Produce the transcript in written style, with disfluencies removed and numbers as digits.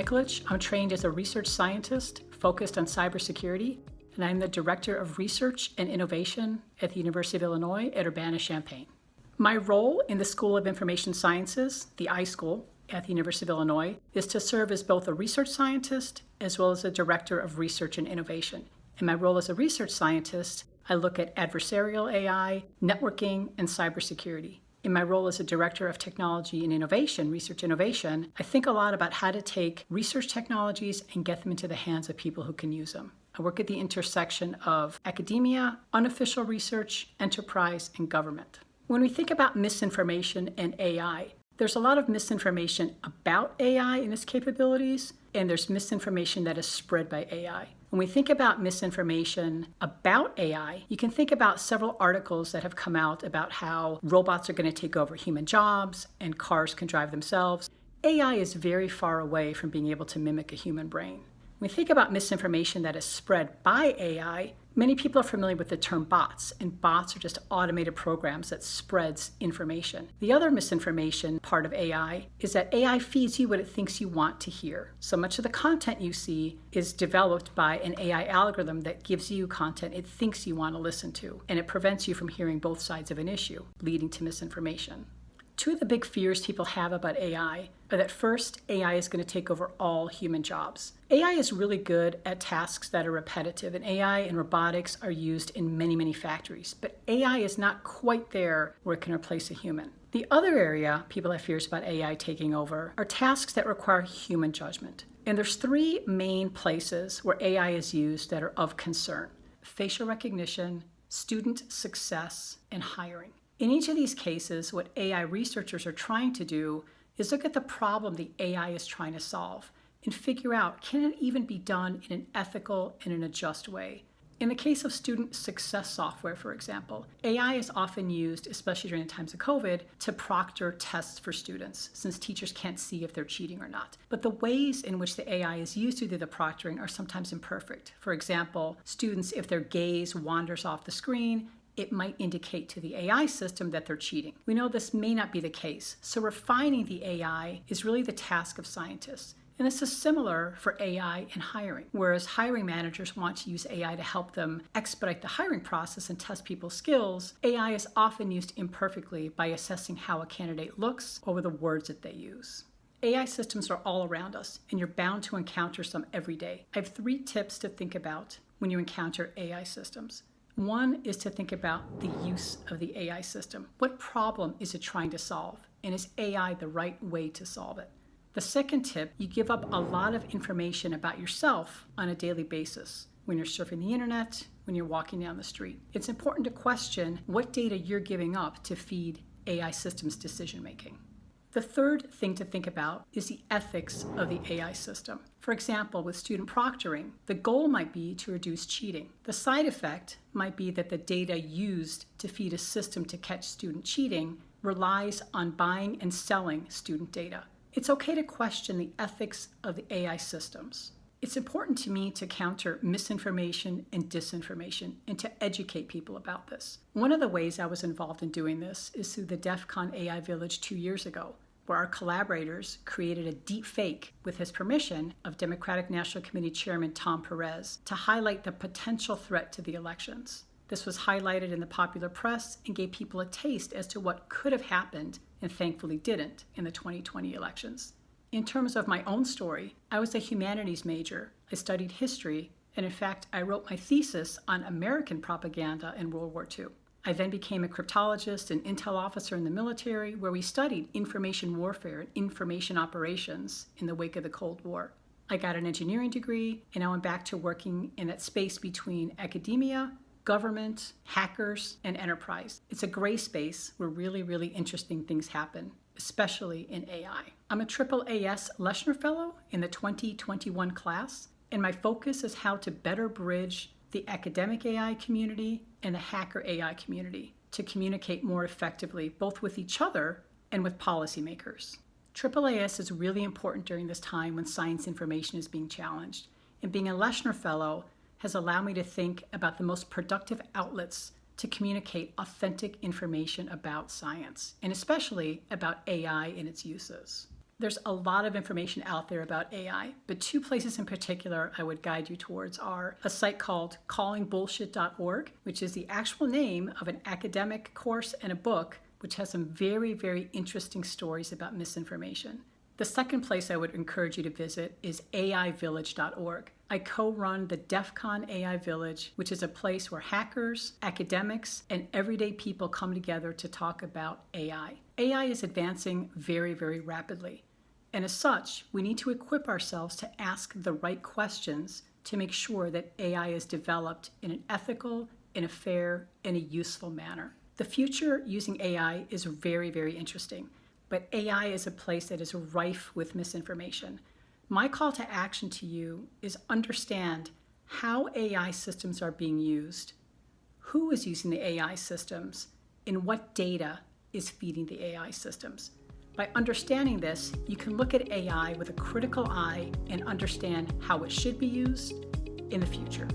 Nikolich. I'm trained as a research scientist focused on cybersecurity, and I'm the Director of Research and Innovation at the University of Illinois at Urbana-Champaign. My role in the School of Information Sciences, the iSchool at the University of Illinois, is to serve as both a research scientist as well as a Director of Research and Innovation. In my role as a research scientist, I look at adversarial AI, networking, and cybersecurity. In my role as a Director of Technology and Innovation, Research Innovation, I think a lot about how to take research technologies and get them into the hands of people who can use them. I work at the intersection of academia, unofficial research, enterprise, and government. When we think about misinformation and AI, there's a lot of misinformation about AI and its capabilities, and there's misinformation that is spread by AI. When we think about misinformation about AI, you can think about several articles that have come out about how robots are going to take over human jobs and cars can drive themselves. AI is very far away from being able to mimic a human brain. When we think about misinformation that is spread by AI, many people are familiar with the term bots, and bots are just automated programs that spreads information. The other misinformation part of AI is that AI feeds you what it thinks you want to hear. So much of the content you see is developed by an AI algorithm that gives you content it thinks you want to listen to, and it prevents you from hearing both sides of an issue, leading to misinformation. Two of the big fears people have about AI are that first, AI is going to take over all human jobs. AI is really good at tasks that are repetitive, and AI and robotics are used in many, many factories. But AI is not quite there where it can replace a human. The other area people have fears about AI taking over are tasks that require human judgment. And there's three main places where AI is used that are of concern: facial recognition, student success, and hiring. In each of these cases, what AI researchers are trying to do is look at the problem the AI is trying to solve and figure out, can it even be done in an ethical and in a just way? In the case of student success software, for example, AI is often used, especially during the times of COVID, to proctor tests for students, since teachers can't see if they're cheating or not. But the ways in which the AI is used to do the proctoring are sometimes imperfect. For example, students, if their gaze wanders off the screen, it might indicate to the AI system that they're cheating. We know this may not be the case, so refining the AI is really the task of scientists. And this is similar for AI in hiring. Whereas hiring managers want to use AI to help them expedite the hiring process and test people's skills, AI is often used imperfectly by assessing how a candidate looks or with the words that they use. AI systems are all around us, and you're bound to encounter some every day. I have 3 tips to think about when you encounter AI systems. One is to think about the use of the AI system. What problem is it trying to solve? And is AI the right way to solve it? The second tip, you give up a lot of information about yourself on a daily basis. When you're surfing the internet, when you're walking down the street. It's important to question what data you're giving up to feed AI systems decision making. The third thing to think about is the ethics of the AI system. For example, with student proctoring, the goal might be to reduce cheating. The side effect might be that the data used to feed a system to catch student cheating relies on buying and selling student data. It's okay to question the ethics of the AI systems. It's important to me to counter misinformation and disinformation and to educate people about this. One of the ways I was involved in doing this is through the DEF CON AI Village 2 years ago, where our collaborators created a deep fake with his permission of Democratic National Committee Chairman Tom Perez to highlight the potential threat to the elections. This was highlighted in the popular press and gave people a taste as to what could have happened and thankfully didn't in the 2020 elections. In terms of my own story, I was a humanities major. I studied history, and in fact, I wrote my thesis on American propaganda in World War II. I then became a cryptologist and intel officer in the military, where we studied information warfare and information operations in the wake of the Cold War. I got an engineering degree, and I went back to working in that space between academia, government, hackers, and enterprise. It's a gray space where really, really interesting things happen, especially in AI. I'm a AAAS Leshner Fellow in the 2021 class, and my focus is how to better bridge the academic AI community and the hacker AI community to communicate more effectively, both with each other and with policymakers. AAAS is really important during this time when science information is being challenged, and being a Leshner Fellow has allowed me to think about the most productive outlets to communicate authentic information about science, and especially about AI and its uses. There's a lot of information out there about AI, but two places in particular I would guide you towards are a site called callingbullshit.org, which is the actual name of an academic course and a book, which has some very, very interesting stories about misinformation. The second place I would encourage you to visit is aivillage.org. I co-run the DEF CON AI Village, which is a place where hackers, academics, and everyday people come together to talk about AI. AI is advancing very, very rapidly. And as such, we need to equip ourselves to ask the right questions to make sure that AI is developed in an ethical, in a fair, and a useful manner. The future using AI is very, very interesting, but AI is a place that is rife with misinformation. My call to action to you is understand how AI systems are being used, who is using the AI systems, and what data is feeding the AI systems. By understanding this, you can look at AI with a critical eye and understand how it should be used in the future.